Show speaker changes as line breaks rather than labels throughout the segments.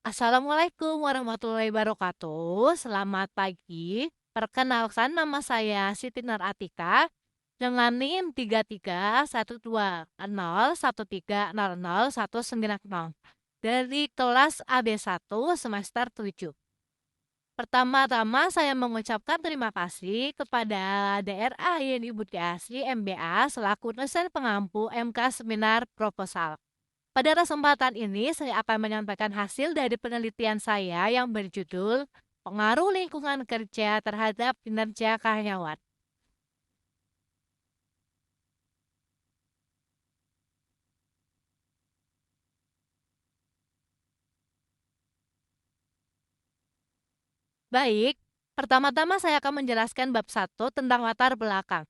Assalamualaikum warahmatullahi wabarakatuh. Selamat pagi. Perkenalkan nama saya Siti Nur Atika dengan NIM 33.12013001900 dari kelas AB1 semester 7. Pertama-tama saya mengucapkan terima kasih kepada DRA YNI Budiasri MBA selaku dosen pengampu MK Seminar Proposal. Pada kesempatan ini, saya akan menyampaikan hasil dari penelitian saya yang berjudul Pengaruh Lingkungan Kerja Terhadap Kinerja Karyawan. Baik, pertama-tama saya akan menjelaskan bab 1 tentang latar belakang.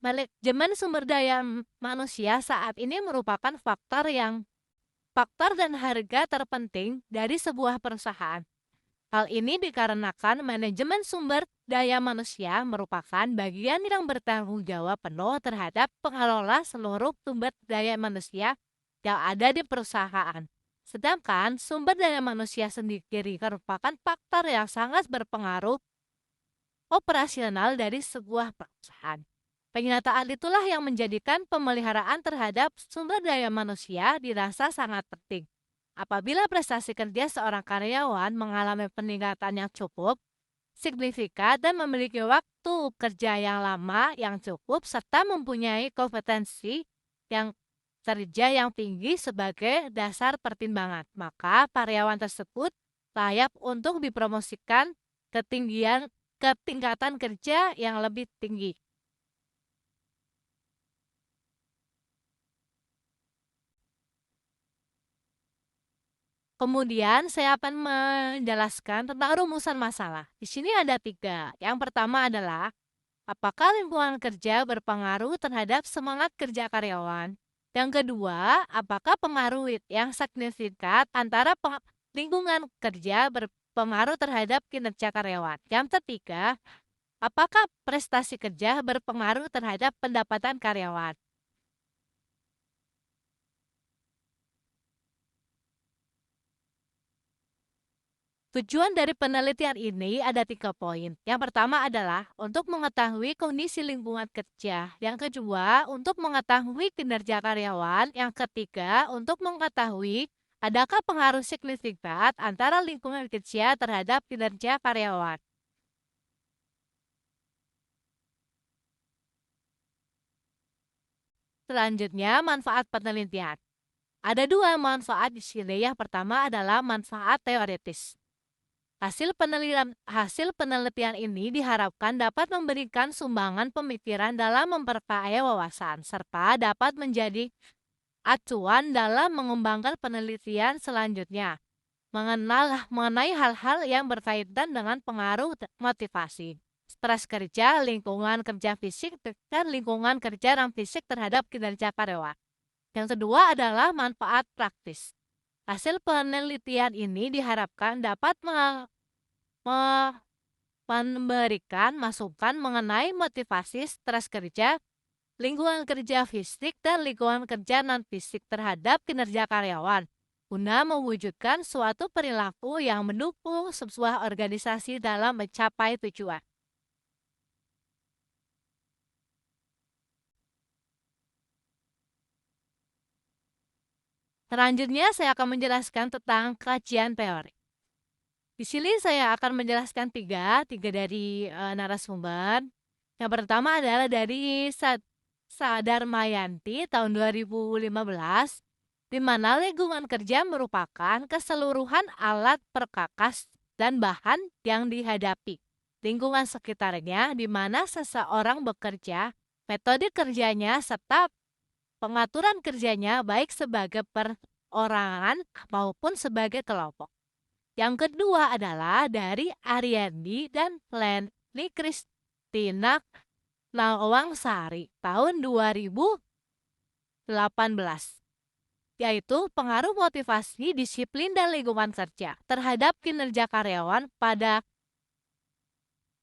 Manajemen sumber daya manusia saat ini merupakan faktor dan harga terpenting dari sebuah perusahaan. Hal ini dikarenakan manajemen sumber daya manusia merupakan bagian yang bertanggung jawab penuh terhadap pengelola seluruh sumber daya manusia yang ada di perusahaan. Sedangkan sumber daya manusia sendiri merupakan faktor yang sangat berpengaruh operasional dari sebuah perusahaan. Pernyataan itulah yang menjadikan pemeliharaan terhadap sumber daya manusia dirasa sangat penting. Apabila prestasi kerja seorang karyawan mengalami peningkatan yang cukup signifikan dan memiliki waktu kerja yang lama yang cukup serta mempunyai kompetensi yang kerja yang tinggi sebagai dasar pertimbangan, maka karyawan tersebut layak untuk dipromosikan ke tingkatan kerja yang lebih tinggi. Kemudian saya akan menjelaskan tentang rumusan masalah. Di sini ada 3. Yang pertama adalah apakah lingkungan kerja berpengaruh terhadap semangat kerja karyawan? Yang kedua, apakah pengaruh yang signifikan antara lingkungan kerja berpengaruh terhadap kinerja karyawan? Yang ketiga, apakah prestasi kerja berpengaruh terhadap pendapatan karyawan? Tujuan dari penelitian ini ada 3 poin. Yang pertama adalah untuk mengetahui kondisi lingkungan kerja. Yang kedua, untuk mengetahui kinerja karyawan. Yang ketiga, untuk mengetahui adakah pengaruh signifikan antara lingkungan kerja terhadap kinerja karyawan. Selanjutnya, manfaat penelitian. Ada 2 manfaat di sini. Yang pertama adalah manfaat teoritis. Hasil penelitian ini diharapkan dapat memberikan sumbangan pemikiran dalam memperkaya wawasan, serta dapat menjadi acuan dalam mengembangkan penelitian selanjutnya, mengenai hal-hal yang berkaitan dengan pengaruh motivasi, stres kerja, lingkungan kerja fisik, dan lingkungan kerja non fisik terhadap kinerja karyawan. Yang kedua adalah manfaat praktis. Hasil penelitian ini diharapkan dapat me- memberikan masukan mengenai motivasi stres kerja, lingkungan kerja fisik, dan lingkungan kerja non-fisik terhadap kinerja karyawan, guna mewujudkan suatu perilaku yang mendukung sebuah organisasi dalam mencapai tujuan. Selanjutnya, saya akan menjelaskan tentang kajian teori. Di sini saya akan menjelaskan tiga dari narasumber. Yang pertama adalah dari Sadar Mayanti tahun 2015, di mana lingkungan kerja merupakan keseluruhan alat perkakas dan bahan yang dihadapi. Lingkungan sekitarnya di mana seseorang bekerja, metode kerjanya, serta pengaturan kerjanya baik sebagai perorangan maupun sebagai kelompok. Yang kedua adalah dari Ariandi dan Leni Kristina Nawangsari tahun 2018, yaitu pengaruh motivasi, disiplin, dan lingkungan kerja terhadap kinerja karyawan pada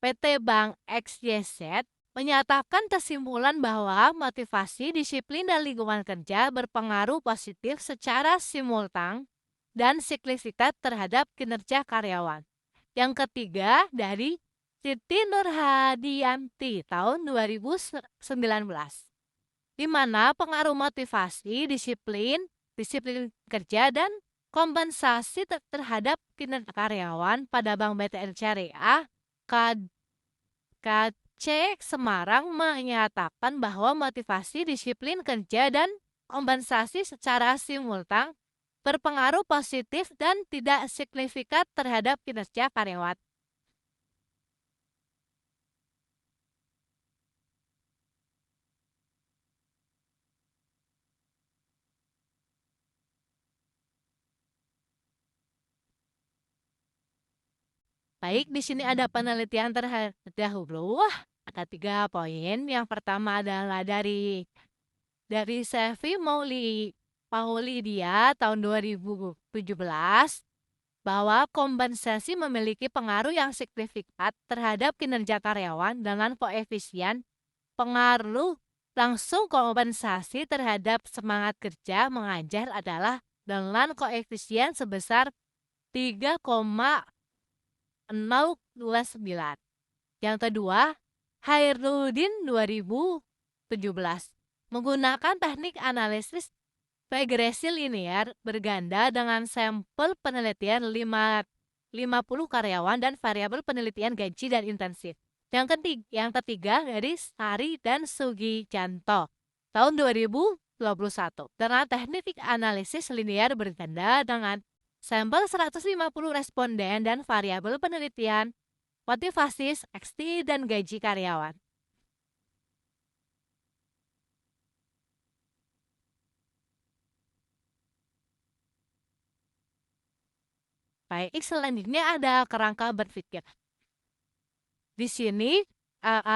PT Bank XYZ, menyatakan kesimpulan bahwa motivasi, disiplin, dan lingkungan kerja berpengaruh positif secara simultan dan siklisitas terhadap kinerja karyawan. Yang ketiga dari Siti Nurhadianti tahun 2019, di mana pengaruh motivasi, disiplin kerja, dan kompensasi terhadap kinerja karyawan pada Bank BTN Syariah KC Semarang menyatakan bahwa motivasi, disiplin kerja, dan kompensasi secara simultan berpengaruh positif dan tidak signifikan terhadap kinerja karyawan. Baik, di sini ada penelitian terdahulu. Ada 3 poin. Yang pertama adalah dari Sevi Paulidia tahun 2017, bahwa kompensasi memiliki pengaruh yang signifikan terhadap kinerja karyawan dengan koefisien pengaruh langsung kompensasi terhadap semangat kerja mengajar adalah dengan koefisien sebesar 3,029. Yang kedua, Hairudin 2017 menggunakan teknik analisis regresi linear berganda dengan sampel penelitian 50 karyawan dan variabel penelitian gaji dan intensif. Yang ketiga dari Sari dan Sugijanto tahun 2021 dengan teknik analisis linear berganda dengan sampel 150 responden dan variabel penelitian motivasi, XT, dan gaji karyawan. Baik, selanjutnya ada kerangka berpikir. Di sini,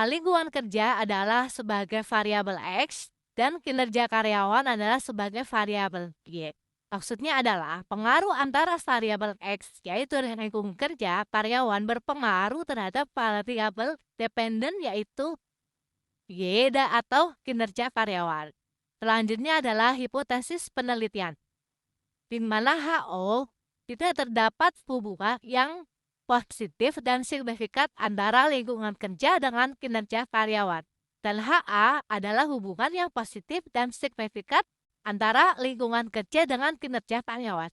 lingkungan kerja adalah sebagai variabel X dan kinerja karyawan adalah sebagai variabel Y. Maksudnya adalah pengaruh antara variabel X, yaitu lingkungan kerja karyawan, berpengaruh terhadap variabel dependen, yaitu Y atau kinerja karyawan. Selanjutnya adalah hipotesis penelitian, di mana HO tidak terdapat hubungan yang positif dan signifikan antara lingkungan kerja dengan kinerja karyawan. Dan HA adalah hubungan yang positif dan signifikan antara lingkungan kerja dengan kinerja karyawan.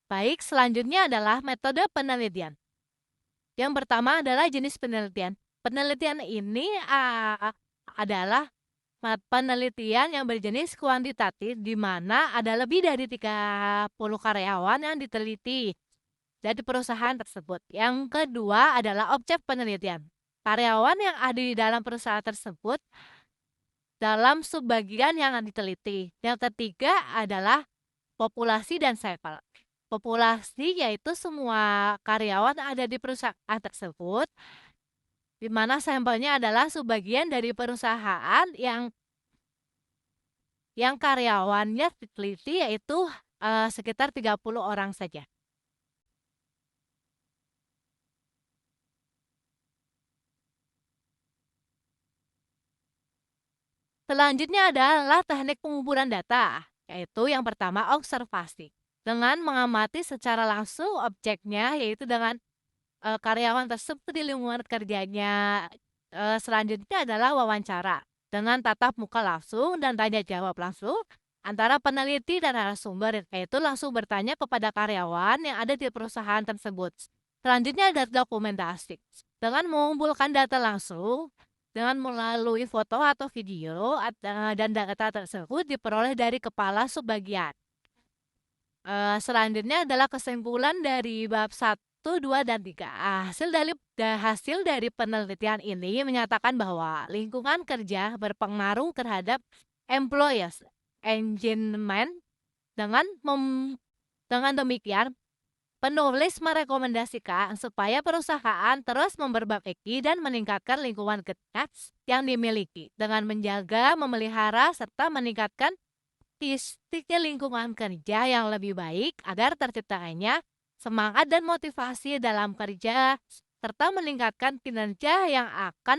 Baik, selanjutnya adalah metode penelitian. Yang pertama adalah jenis penelitian. Penelitian ini adalah penelitian yang berjenis kuantitatif, di mana ada lebih dari 30 karyawan yang diteliti dari perusahaan tersebut. Yang kedua adalah objek penelitian. Karyawan yang ada di dalam perusahaan tersebut dalam subbagian yang diteliti. Yang ketiga adalah populasi dan sampel. Populasi yaitu semua karyawan yang ada di perusahaan tersebut, di mana sampelnya adalah subbagian dari perusahaan yang karyawannya diteliti, yaitu sekitar 30 orang saja. Selanjutnya adalah teknik pengumpulan data, yaitu yang pertama observasi. Dengan mengamati secara langsung objeknya, yaitu dengan karyawan tersebut di lingkungan kerjanya. Selanjutnya adalah wawancara dengan tatap muka langsung dan tanya jawab langsung antara peneliti dan narasumber, yaitu langsung bertanya kepada karyawan yang ada di perusahaan tersebut. Selanjutnya ada dokumentasi dengan mengumpulkan data langsung dengan melalui foto atau video, dan data tersebut diperoleh dari kepala subbagian. Selanjutnya adalah kesimpulan dari bab 1, 2, dan 3. Hasil dari penelitian ini menyatakan bahwa lingkungan kerja berpengaruh terhadap employees engagement. Dengan demikian, penulis merekomendasikan supaya perusahaan terus memperbaiki dan meningkatkan lingkungan kerja yang dimiliki dengan menjaga, memelihara, serta meningkatkan lingkungan kerja yang lebih baik agar terciptanya semangat dan motivasi dalam kerja serta meningkatkan kinerja yang akan